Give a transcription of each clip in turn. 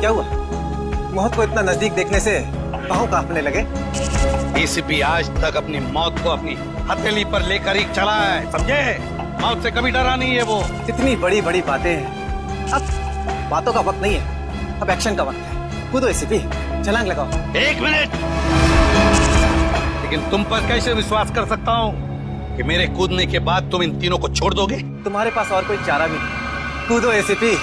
क्या हुआ? मौत को इतना नजदीक देखने से पाँव कांपने लगे। एसीपी आज तक अपनी मौत को अपनी हथेली पर लेकर ही चला है, समझे? मौत से कभी डरा नहीं है वो। इतनी बड़ी बड़ी बातें हैं, अब बातों का वक्त नहीं है, अब एक्शन का वक्त है। कूदो एसीपी, छलांग लगाओ। 1 मिनट, लेकिन तुम पर कैसे विश्वास कर सकता हूँ कि मेरे कूदने के बाद तुम इन तीनों को छोड़ दोगे? तुम्हारे पास और कोई चारा भी नहीं। कूदो एसीपी।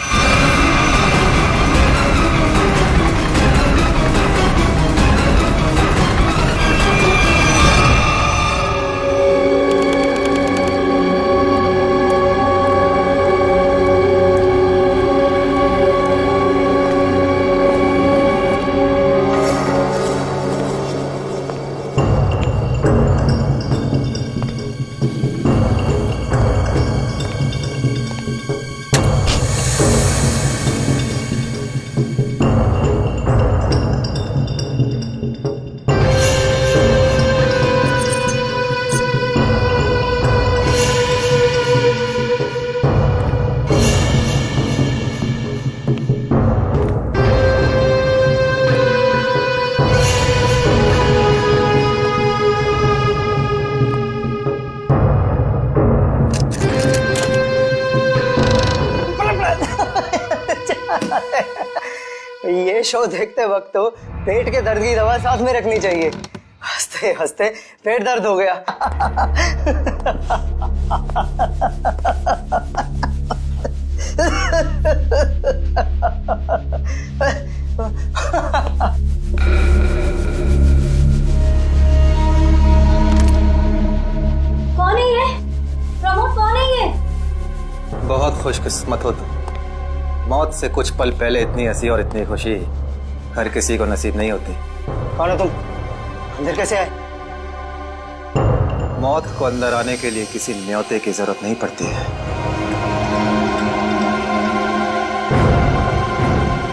ये शो देखते वक्त तो पेट के दर्द की दवा साथ में रखनी चाहिए। हंसते हंसते पेट दर्द हो गया। कौन है ये? प्रमोद कौन है ये? बहुत खुशकिस्मत हो तुम। मौत से कुछ पल पहले इतनी हंसी और इतनी खुशी हर किसी को नसीब नहीं होती। कौन हो तुम? अंदर कैसे आए? मौत को अंदर आने के लिए किसी न्योते की जरूरत नहीं पड़ती है।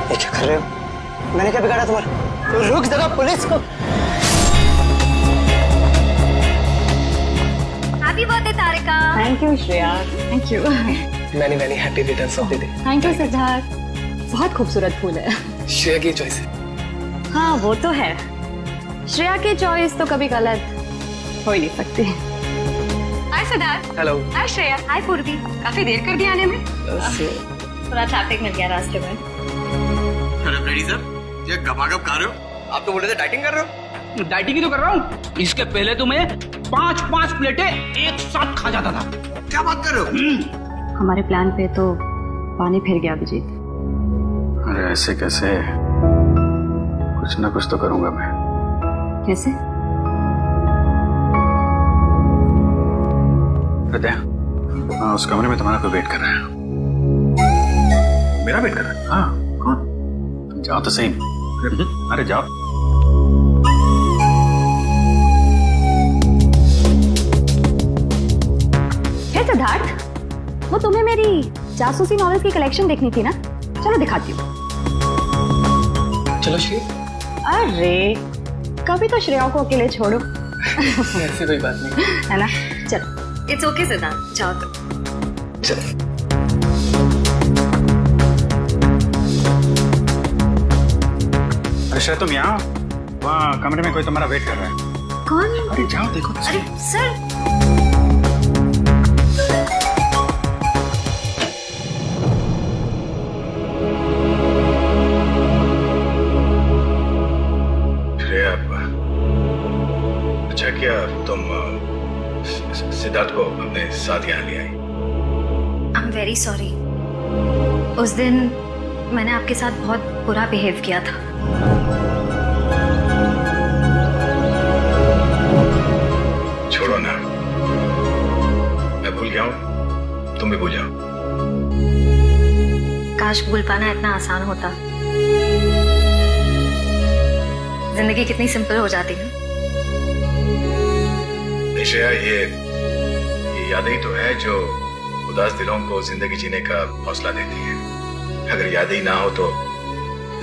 ये क्या कर रहे हो? मैंने क्या बिगाड़ा तुम्हारा? तो रुक जरा, पुलिस को। Happy birthday Tarika. Thank you Shreya. Thank you. Many happy returns of the day. Thank you Siddharth. बहुत खूबसूरत फूल है। श्रेया की चॉइस है। हाँ वो तो है, श्रेया की चॉइस तो कभी गलत हो ही नहीं सकती। हाय सिद्धार्थ। हेलो। हाय श्रेया। हाय पूर्वी। काफी देर कर दी आने में। थोड़ा ट्रैफिक मिल गया रास्ते में। अरे रेडी सर, ये गपागप खा रहे हो? आप तो बोल रहे थे डाइटिंग कर रहे हो। डाइटिंग ही तो कर रहा हूँ। इसके पहले तो मैं 5-5 प्लेटें एक साथ खा जाता था। क्या बात कर रहे हो? हमारे प्लान पे तो पानी फिर गया अभिजीत। अरे ऐसे कैसे? कुछ ना कुछ तो करूंगा मैं। कैसे? हृदय, हाँ, उस कमरे में तुम्हारा कोई वेट कर रहा है। मेरा वेट कर रहा है? हाँ, कौन? तुम जाओ तो सही। अरे जाओ। हे सिद्धार्थ, वो तुम्हें मेरी जासूसी नॉवेल्स की कलेक्शन देखनी थी ना? चलो दिखाती हूँ। चलो श्री। अरे कभी तो श्रेया को अकेले छोड़ो। ऐसी कोई बात नहीं है ना? चलो। इट्स ओके सिद्धार्थ, जाओ तो। चलो। अरे श्रेया तुम यहाँ, वहाँ कमरे में कोई तुम्हारा वेट कर रहा है। कौन? अरे जाओ देखो। अरे सर। अच्छा क्या तुम सिद्धार्थ को अपने साथ यहाँ ले आई? I am very sorry. उस दिन मैंने आपके साथ बहुत बुरा बिहेव किया था। छोड़ो ना, मैं भूल गया हूँ, तुम भी भूल जाओ। काश भूल पाना इतना आसान होता। जिंदगी कितनी सिंपल हो जाती है। श्रेया, ये यादें ही तो है जो उदास दिलों को जिंदगी जीने का हौसला देती है। अगर यादें ही ना हो तो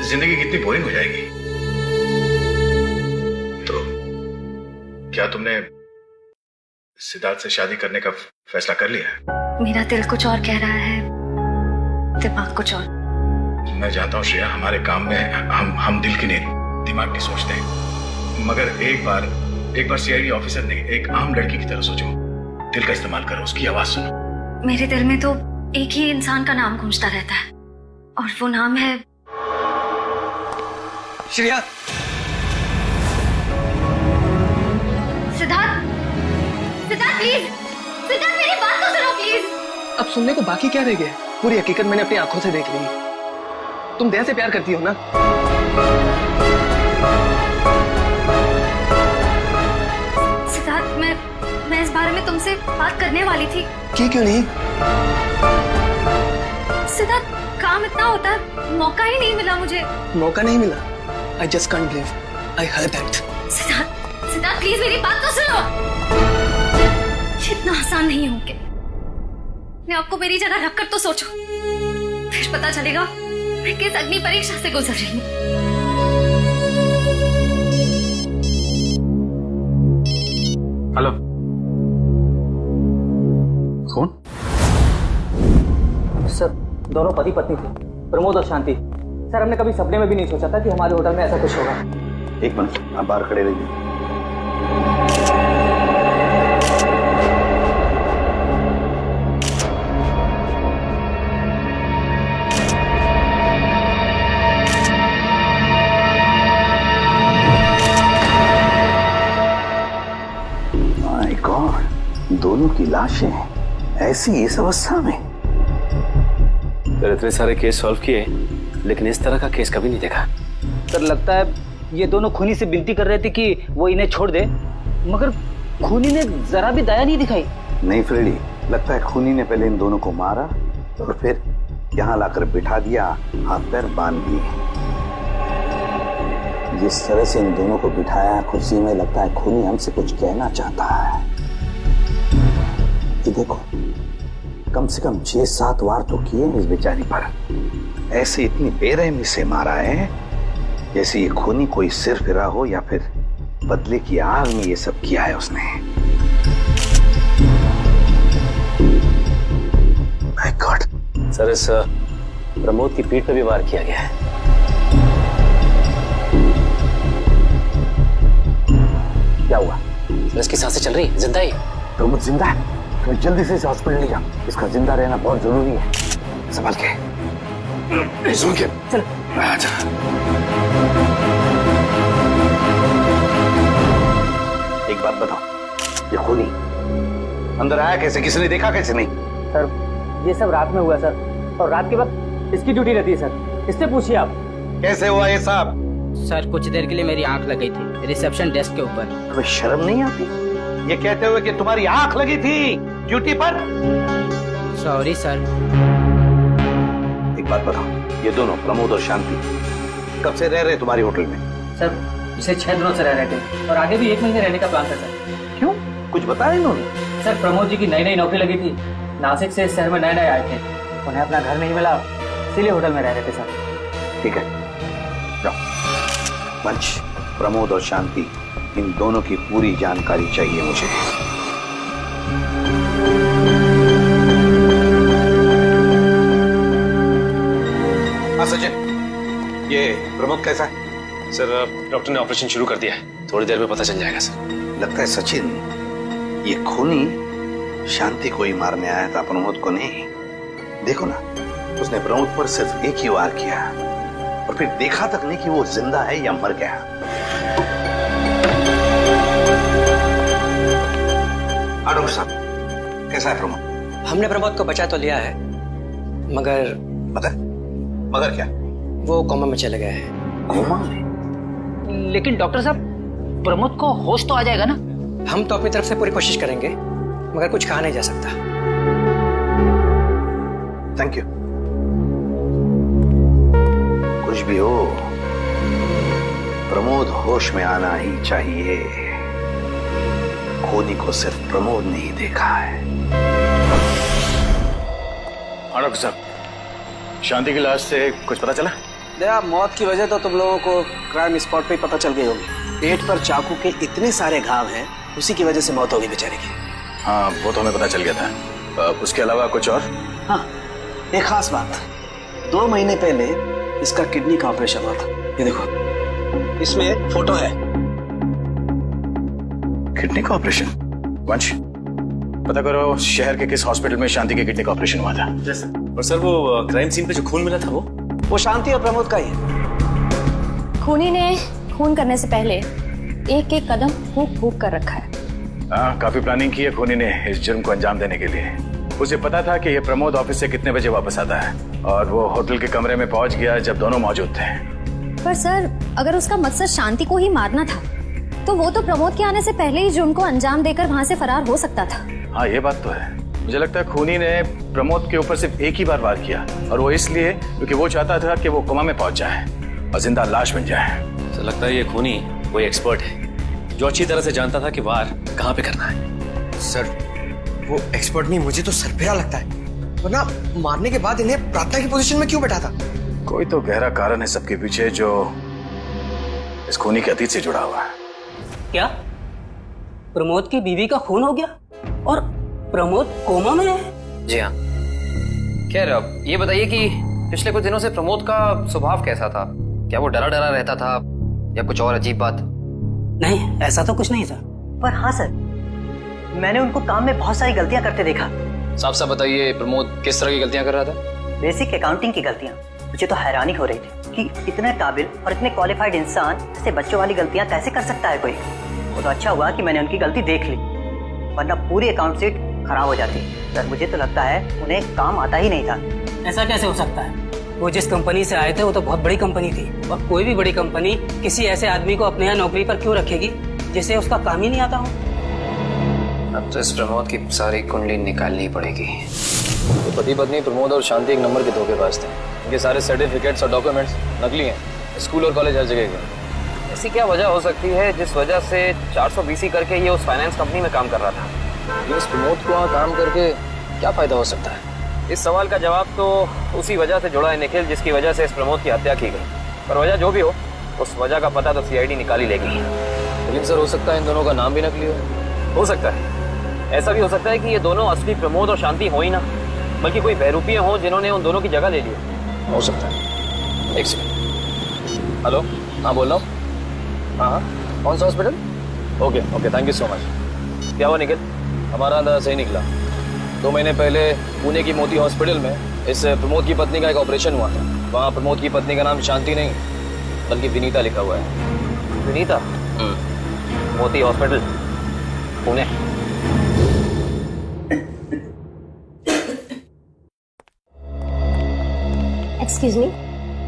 जिंदगी कितनी बोरिंग हो जाएगी। तो क्या तुमने सिद्धार्थ से शादी करने का फैसला कर लिया? मेरा दिल कुछ और कह रहा है, दिमाग कुछ और। मैं जानता हूँ श्रेया, हमारे काम में हम दिल की नहीं दिमाग की सोचते हैं, मगर एक बार सीआईडी ऑफिसर ने एक आम लड़की की तरह सोचो, दिल का इस्तेमाल करो, उसकी आवाज सुनो। मेरे दिल में तो एक ही इंसान का नाम गूंजता रहता है और वो नाम है श्रेया। सिद्धार्थ। सिद्धार्थ प्लीज, सिद्धार्थ मेरी बात तो सुनो प्लीज। अब सुनने को बाकी क्या रह गया? पूरी हकीकत मैंने अपनी आंखों से देख ली। तुम दया से प्यार करती हो ना? सिद्धार्थ, मैं इस बारे में तुमसे बात करने वाली थी। क्यों नहीं? सिद्धार्थ, काम इतना होता है, मौका ही नहीं मिला मुझे। मौका नहीं मिला? I just can't believe I heard that. Siddharth please मेरी बात तो सुनो। इतना आसान नहीं हो के मैं आपको मेरी जगह रखकर तो सोचो, फिर पता चलेगा मैं किस अग्नि परीक्षा से गुजर रही हूँ। हेलो, कौन? सर, दोनों पति पत्नी थे, प्रमोद और शांति। सर, हमने कभी सपने में भी नहीं सोचा था कि हमारे होटल में ऐसा कुछ होगा। एक मिनट, आप बाहर खड़े रहिए। माय गॉड, दोनों की लाशें ऐसी इस अवस्था में। सर, इतने सारे केस सॉल्व किए लेकिन इस तरह का केस कभी नहीं देखा। सर, लगता है ये दोनों खूनी से विनती कर रहे थे कि वो इन्हें छोड़ दे, मगर खूनी ने जरा भी दया नहीं दिखाई। नहीं फ्रेडी, लगता है खूनी ने पहले इन दोनों को मारा और फिर यहाँ लाकर बिठा दिया, हाथ पैर बांध दिए। जिस तरह से इन दोनों को बिठाया कुर्सी में, लगता है खूनी हमसे कुछ कहना चाहता है। ये देखो, कम से कम 6-7 वार तो किए इस बेचारी पर। ऐसे इतनी बेरहमी से मारा है जैसे ये खूनी कोई सिर फिरा हो या फिर बदले की आग में ये सब किया है उसने। My God. सर, इस प्रमोद की पीठ पे भी वार किया गया है। क्या हुआ? सर, इसकी सांसें चल रही, जिंदा ही। प्रमोद जिंदा है? तो जल्दी से इस हॉस्पिटल ले जाओ, इसका जिंदा रहना बहुत जरूरी है। संभाल के, सुन के चल। एक बात बताओ, ये खूनी अंदर आया कैसे? किसी ने देखा कैसे? नहीं सर, ये सब रात में हुआ सर, और रात के वक्त इसकी ड्यूटी रहती है सर, इससे पूछिए आप। कैसे हुआ ये सब? सर, कुछ देर के लिए मेरी आंख लग गई थी रिसेप्शन डेस्क के ऊपर। तुम्हें शर्म नहीं आती ये कहते हुए कि तुम्हारी आंख लगी थी ड्यूटी पर? Sorry sir. एक बात बताओ, ये दोनों प्रमोद और शांति कब से रह रहे तुम्हारे होटल में? सर, पिछले 6 दिनों से रह रहे थे और आगे भी 1 महीने रहने का प्लान था सर। क्यों, कुछ बताया इन्होंने? सर, प्रमोद जी की नई नौकरी लगी थी, नासिक से इस शहर में नए आए थे, उन्हें अपना घर नहीं मिला, इसीलिए होटल में रह रहे थे सर। ठीक है, जाओ। पंच, प्रमोद और शांति, इन दोनों की पूरी जानकारी चाहिए मुझे। हाँ सचिन, ये प्रमोद कैसा है? सर, डॉक्टर ने ऑपरेशन शुरू कर दिया है, थोड़ी देर में पता चल जाएगा सर। लगता है सचिन, ये खूनी शांति को ही मारने आया था, प्रमोद को नहीं। देखो ना, उसने प्रमोद पर सिर्फ एक ही वार किया और फिर देखा तक नहीं कि वो जिंदा है या मर गया। डॉक्टर साहब, कैसा है प्रमोद? हमने प्रमोद को बचा तो लिया है, मगर मगर क्या? वो कोमा में चले गए हैं। कोमा में? लेकिन डॉक्टर साहब, प्रमोद को होश तो आ जाएगा ना? हम तो अपनी तरफ से पूरी कोशिश करेंगे, मगर कुछ कहा नहीं जा सकता। Thank you. कुछ भी हो, प्रमोद होश में आना ही चाहिए। खूनी को सिर्फ प्रमोद ने ही देखा है। डॉक्टर साहब, शांति की लाश से कुछ पता चला? दया, मौत की वजह तो तुम लोगों को क्राइम स्पॉट पे ही पता चल गई होगी। पेट पर चाकू के इतने सारे घाव हैं, उसी की वजह से मौत होगी बेचारे की। हाँ, वो तो हमें पता चल गया था। उसके अलावा कुछ और? हाँ, एक खास बात। 2 महीने पहले इसका किडनी का ऑपरेशन हुआ था। ये देखो, इसमें एक फोटो है। किडनी का ऑपरेशन? वंश, पता करो शहर के किस हॉस्पिटल में शांति के किडनी का ऑपरेशन हुआ था। और सर वो क्राइम सीन पे जो खून मिला था वो शांति और प्रमोद का ही है। खूनी ने खून करने से पहले एक एक कदम फूंक फूंक कर रखा है। हाँ, काफी प्लानिंग की है खूनी ने इस जुर्म को अंजाम देने के लिए। उसे पता था कि ये प्रमोद ऑफिस से कितने बजे वापस आता है और वो होटल के कमरे में पहुंच गया जब दोनों मौजूद थे। पर सर, अगर उसका मकसद शांति को ही मारना था तो वो तो प्रमोद के आने से पहले ही जुर्म को अंजाम देकर वहाँ से फरार हो सकता था। हाँ, ये बात तो है। मुझे लगता है खूनी ने प्रमोद के ऊपर सिर्फ एक ही बार वार किया, और वो इसलिए क्योंकि वो चाहता था कि वो कोमा में पहुंच जाए और जिंदा लाश बन जाए। तो लगता है ये खूनी कोई एक्सपर्ट है जो अच्छी तरह से जानता था कि वार कहाँ पे करना है। सर, वो एक्सपर्ट नहीं, मुझे तो सरफिरा लगता है। वरना मारने के बाद इन्हें प्रार्थना की पोजीशन में क्यों बैठा था? कोई तो गहरा कारण है सबके पीछे जो इस खूनी के अतीत से जुड़ा हुआ है। क्या प्रमोद की बीवी का खून हो गया और प्रमोद कोमा में है? जी हाँ। खैर, अब ये बताइए कि पिछले कुछ दिनों से प्रमोद का स्वभाव कैसा था? क्या वो डरा डरा रहता था या कुछ और अजीब बात? नहीं, ऐसा तो कुछ नहीं था। पर हाँ सर, मैंने उनको काम में बहुत सारी गलतियां करते देखा। साफ साफ बताइए, प्रमोद किस तरह की गलतियां कर रहा था? बेसिक अकाउंटिंग की गलतियां। मुझे तो हैरानी हो रही थी कि इतने काबिल और इतने क्वालिफाइड इंसान ऐसे बच्चों वाली गलतियां कैसे कर सकता है कोई। वो तो अच्छा हुआ कि मैंने उनकी गलती देख ली, वरना पूरी अकाउंट शीट खराब हो जाती। सर, मुझे तो लगता है उन्हें काम आता ही नहीं था। ऐसा कैसे हो सकता है? वो जिस कंपनी से आए थे वो तो बहुत बड़ी कंपनी थी, और कोई भी बड़ी कंपनी किसी ऐसे आदमी को अपने यहाँ नौकरी पर क्यों रखेगी जिसे उसका काम ही नहीं आता हो? अब तो इस प्रमोद की सारी कुंडली निकालनी पड़ेगी। तो पति पत्नी प्रमोद और शांति एक नंबर के धोखेबाज थे। इनके सारे सर्टिफिकेट्स और डॉक्यूमेंट्स नकली हैं। स्कूल और कॉलेज हर जगह के। ऐसी क्या वजह हो सकती है जिस वजह से 420 करके ये उस फाइनेंस कंपनी में काम कर रहा था? इस प्रमोद को वहाँ काम करके क्या फायदा हो सकता है? इस सवाल का जवाब तो उसी वजह से जुड़ा है निखिल, जिसकी वजह से इस प्रमोद की हत्या की गई। पर वजह जो भी हो, उस वजह का पता तो सीआईडी निकाल ही लेगी। लेकिन सर, हो सकता है इन दोनों का नाम भी नकली हो सकता है। ऐसा भी हो सकता है कि ये दोनों असली प्रमोद और शांति हो ही ना, बल्कि कोई बहरूपिये हों जिन्होंने उन दोनों की जगह ले ली हो सकता है। एक सेकंड। हेलो, हाँ बोल रहा हूँ। हाँ, कौन सा hospital? Okay, thank you so much. क्या हुआ निखिल? हमारा अंदाजा सही निकला। 2 महीने पहले पुणे की मोती हॉस्पिटल में इस प्रमोद की पत्नी का एक ऑपरेशन हुआ था। वहाँ प्रमोद की पत्नी का नाम शांति नहीं बल्कि विनीता लिखा हुआ है। विनीता? मोती हॉस्पिटल, पुणे। एक्सक्यूज मी,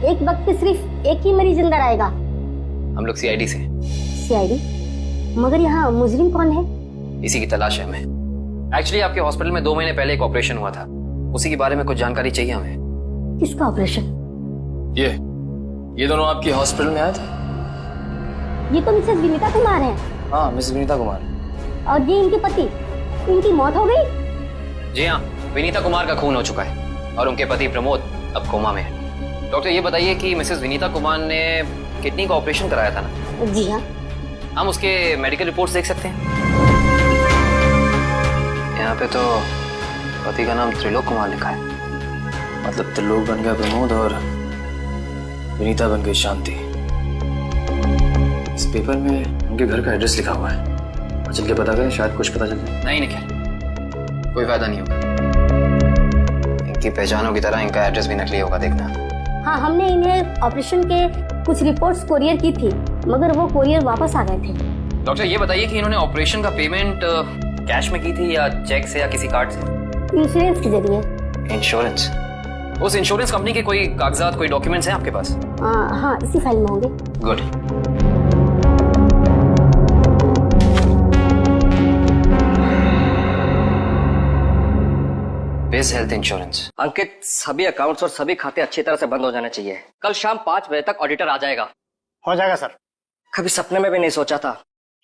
एक वक्त पे सिर्फ एक ही मरीज अंदर आएगा? हम लोग सीआईडी से। सीआईडी? मगर यहाँ मुजरिम कौन है? इसी की तलाश है हमें। एक्चुअली आपके हॉस्पिटल में 2 महीने पहले एक ऑपरेशन हुआ था, उसी के बारे में कुछ जानकारी चाहिए हमें। किसका ऑपरेशन? ये दोनों आपके हॉस्पिटल में आए थे? ये तो मिसेस विनीता कुमार है। हाँ, मिसेस विनीता कुमार। और ये इनके पति, इनकी मौत हो गई? जी हाँ, विनीता कुमार का खून हो चुका है और उनके पति प्रमोद अब कोमा में है। डॉक्टर, ये बताइए कि मिसेस विनीता कुमार ने किडनी का ऑपरेशन कराया था ना? जी हाँ। हम उसके मेडिकल रिपोर्ट्स देख सकते हैं? यहाँ पे तो पति का नाम त्रिलोक कुमार लिखा है। मतलब त्रिलोक बन गया प्रमोद और विनीता बन गई शांति। इस पेपर में उनके घर का एड्रेस लिखा हुआ है। चल के पता करें, शायद कुछ पता चल जाए। नहीं निखिल, कोई फायदा नहीं होगा। इनकी पहचानों की तरह इनका एड्रेस भी नकली होगा, देखना। हाँ, हमने इन्हें ऑपरेशन के कुछ रिपोर्ट्स कोरियर की थी, मगर वो कोरियर वापस आ गए थे। डॉक्टर, ये बताइए कि इन्होंने ऑपरेशन का पेमेंट कैश में की थी या चेक से या किसी कार्ड से? इंश्योरेंस के जरिए। इंश्योरेंस? उस इंश्योरेंस कंपनी के कोई कागजात, कोई डॉक्यूमेंट्स हैं आपके पास? हाँ, इसी फाइल में होंगे। Good. Base health insurance. Ankit, सभी अकाउंट्स और सभी खाते अच्छी तरह से बंद हो जाने चाहिए। कल शाम 5 बजे तक ऑडिटर आ जाएगा। हो जाएगा सर। कभी सपने में भी नहीं सोचा था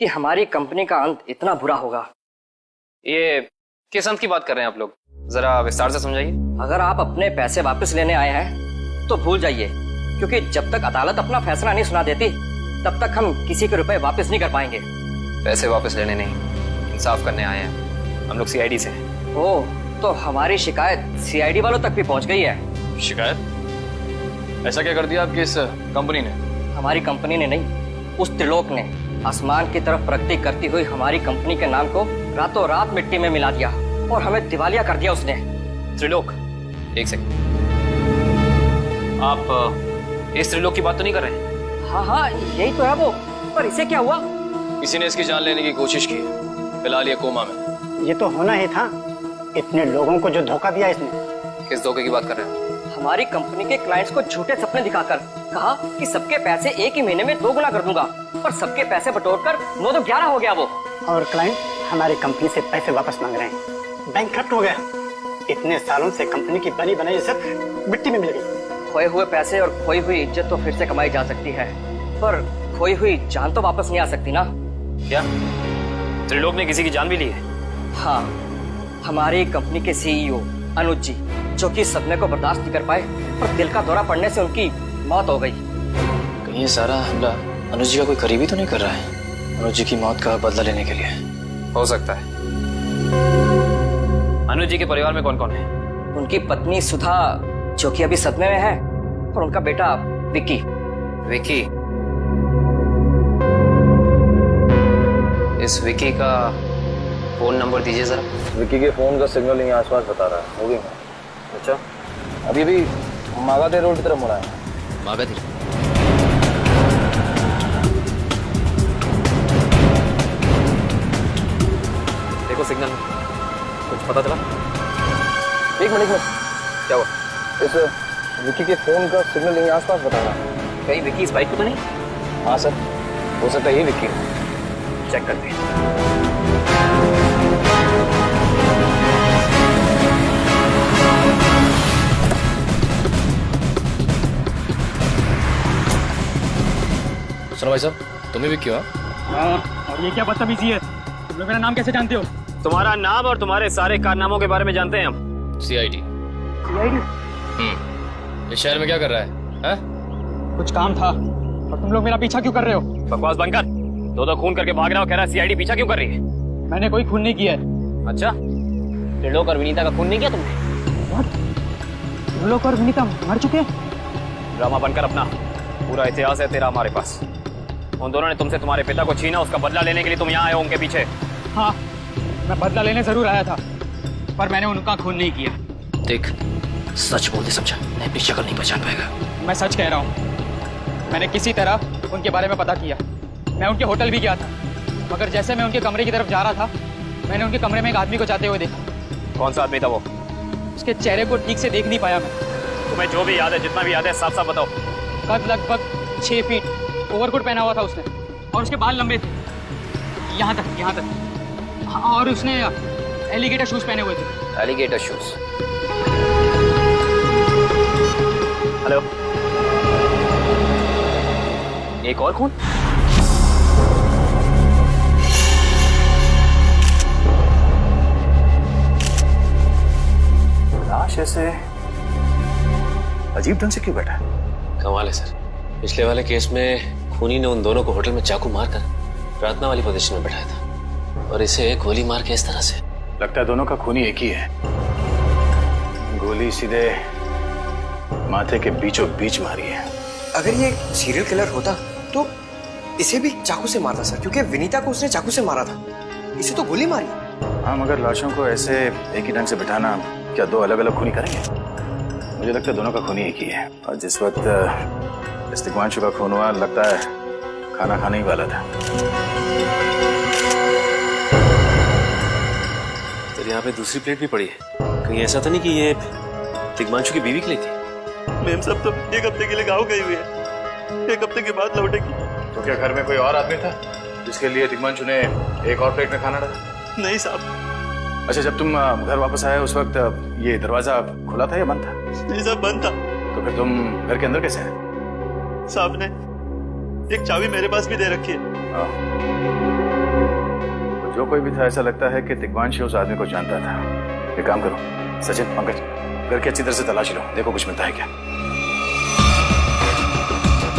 कि हमारी कंपनी का अंत इतना बुरा होगा। ये किस अंत की बात कर रहे हैं आप लोग? जरा विस्तार से समझाइए। अगर आप अपने पैसे वापस लेने आए हैं तो भूल जाइए, क्योंकि जब तक अदालत अपना फैसला नहीं सुना देती तब तक हम किसी के रुपए वापस नहीं कर पाएंगे। पैसे वापस लेने नहीं, इंसाफ करने आए हैं। हम लोग सीआईडी से हैं। ओह, तो हमारी शिकायत सीआईडी वालों तक भी पहुंच गई है। शिकायत? ऐसा क्या कर दिया आपकी इस कंपनी ने? हमारी कंपनी ने नहीं, उस त्रिलोक ने आसमान की तरफ प्रगति करती हुई हमारी कंपनी के नाम को रातों रात मिट्टी में मिला दिया और हमें दिवालिया कर दिया उसने। त्रिलोक, एक सेकंड, आप इस त्रिलोक की बात तो नहीं कर रहे? हाँ हाँ, यही तो है वो। पर इसे क्या हुआ? किसी ने इसकी जान लेने की कोशिश की, फिलहाल ये कोमा में। ये तो होना ही था, इतने लोगों को जो धोखा दिया इसने। किस धोखे की बात कर रहे हैं? हमारी कंपनी के क्लाइंट्स को झूठे सपने दिखाकर कहा कि सबके पैसे एक ही महीने में 2 गुना कर दूंगा, पर सबके पैसे बटोरकर 9 तो 11 हो गया वो। और क्लाइंट हमारी कंपनी से पैसे वापस मांग रहे हैं। बैंकक्रप्ट हो गया। इतने सालों से कंपनी की बनी बनाई इज्जत मिट्टी में मिल गई। खोए हुए पैसे और खोई हुई इज्जत तो फिर से कमाई जा सकती है, पर खोई हुई जान तो वापस नहीं आ सकती ना। क्या त्रिलोक ने किसी की जान भी ली है? हाँ, हमारी कंपनी के सीईओ अनुज जी, जो कि सदमे को बर्दाश्त नहीं कर पाए और दिल का दौरा पड़ने से उनकी मौत हो गई। कहीं ये सारा हमला अनुज जी का कोई करीबी तो नहीं कर रहा है? अनुज जी की मौत का बदला लेने के लिए हो सकता है। अनुज जी के परिवार में कौन कौन है? उनकी पत्नी सुधा, जो कि अभी सदमे में है, और उनका बेटा विक्की। विक्की? इस विक्की का फोन नंबर दीजिए जरा। विक्की के फोन का सिग्नल यहाँ आसपास बता रहा है। हो गई? अच्छा, अभी भी मागाधे रोड की तरफ मुड़ा है। मागाधे? देखो सिग्नल, कुछ पता चला? एक मिनट, क्या हुआ? इस विक्की के फोन का सिग्नल यहीं आसपास बता रहा है। कहीं विक्की इस बाइक पे तो नहीं? हाँ सर, हो सकता है ये विक्की। चेक करते हैं। सुनो भाई साहब, तुम्हें विक्की हो? हाँ, और ये क्या बदतमीजी है? तुम लोग मेरा नाम कैसे जानते हो? तुम्हारा नाम और तुम्हारे सारे कारनामों के बारे में जानते हैं हम। सीआईडी। सीआईडी? इस शहर में क्या कर रहा है? कुछ काम था, और तुम लोग मेरा पीछा क्यों कर रहे हो? बकवास बंद कर। दो खून करके भाग रहा हो, कह रहा है सीआईडी पीछा क्यों कर रही है? मैंने कोई खून नहीं किया है। अच्छा, त्रिलोक और विनीता का खून नहीं किया तुमने? त्रिलोक और विनीता मर चुके हैं? ड्रामा बनकर अपना, पूरा इतिहास है तेरा हमारे पास। उन दोनों ने तुमसे तुम्हारे पिता को छीना, उसका बदला लेने के लिए तुम यहाँ आए हो उनके पीछे। हाँ, मैं बदला लेने जरूर आया था, पर मैंने उनका खून नहीं किया। देख, सच बोलते समझा, मैं अपनी शक्ल नहीं पहचान पाएगा। मैं सच कह रहा हूँ, मैंने किसी तरह उनके बारे में पता किया। मैं उनके होटल भी गया था, मगर जैसे मैं उनके कमरे की तरफ जा रहा था, मैंने उनके कमरे में एक आदमी को जाते हुए देखा। कौन सा आदमी था वो? उसके चेहरे को ठीक से देख नहीं पाया मैं। तुम्हें जो भी याद है, जितना भी याद है, साफ साफ बताओ। कद लगभग 6 फीट, ओवरकोट पहना हुआ था उसने, और उसके बाल लंबे थे, यहाँ तक। हाँ, और उसने एलिगेटर शूज पहने हुए थे। Alligator shoes? हेलो, एक और खून? लाश ऐसे अजीब ढंग से क्यों बैठा है? कमाल है सर, पिछले वाले केस में खूनी ने उन दोनों को होटल में चाकू मारकर प्रार्थना वाली पोजीशन में बैठाया था, और इसे गोली मार के इस तरह से। लगता है दोनों का खूनी एक ही है। गोली सीधे माथे के बीचों बीच मारी है। अगर ये सीरियल किलर होता तो इसे भी चाकू से मारता सर, क्योंकि विनीता को उसने चाकू से मारा था, इसे तो गोली मारी। हाँ, मगर लाशों को ऐसे एक ही ढंग से बिठाना, क्या दो अलग अलग खूनी करेंगे? मुझे लगता है दोनों का खूनी एक ही है, और जिस वक्त इस्तिकवांशु का खून हुआ, लगता है खाना खाने ही वाला था। तो यहाँ पे दूसरी प्लेट भी पड़ी है, कहीं ऐसा तो नहीं कि ये तिग्मांशु की बीवी के लिए थी? मैम सब तो 1 हफ्ते के लिए गाँव गई हुई है, 1 हफ्ते के बाद लौटेगी। तो क्या घर में कोई और आदमी था जिसके लिए तिग्मांशु ने एक और प्लेट में खाना डाला? नहीं साहब। अच्छा, जब तुम घर वापस आए उस वक्त ये दरवाजा खुला था या बंद था? नहीं साहब, बंद था। तो फिर तुम घर के अंदर कैसे आए? साहब ने एक चाबी मेरे पास भी दे रखी है। तो जो कोई भी था, ऐसा लगता है कि तिग्मांशु उस आदमी को जानता था। एक काम करो सचिन, पंकज, घर की अच्छी तरह से तलाशी लो, देखो कुछ मिलता है क्या।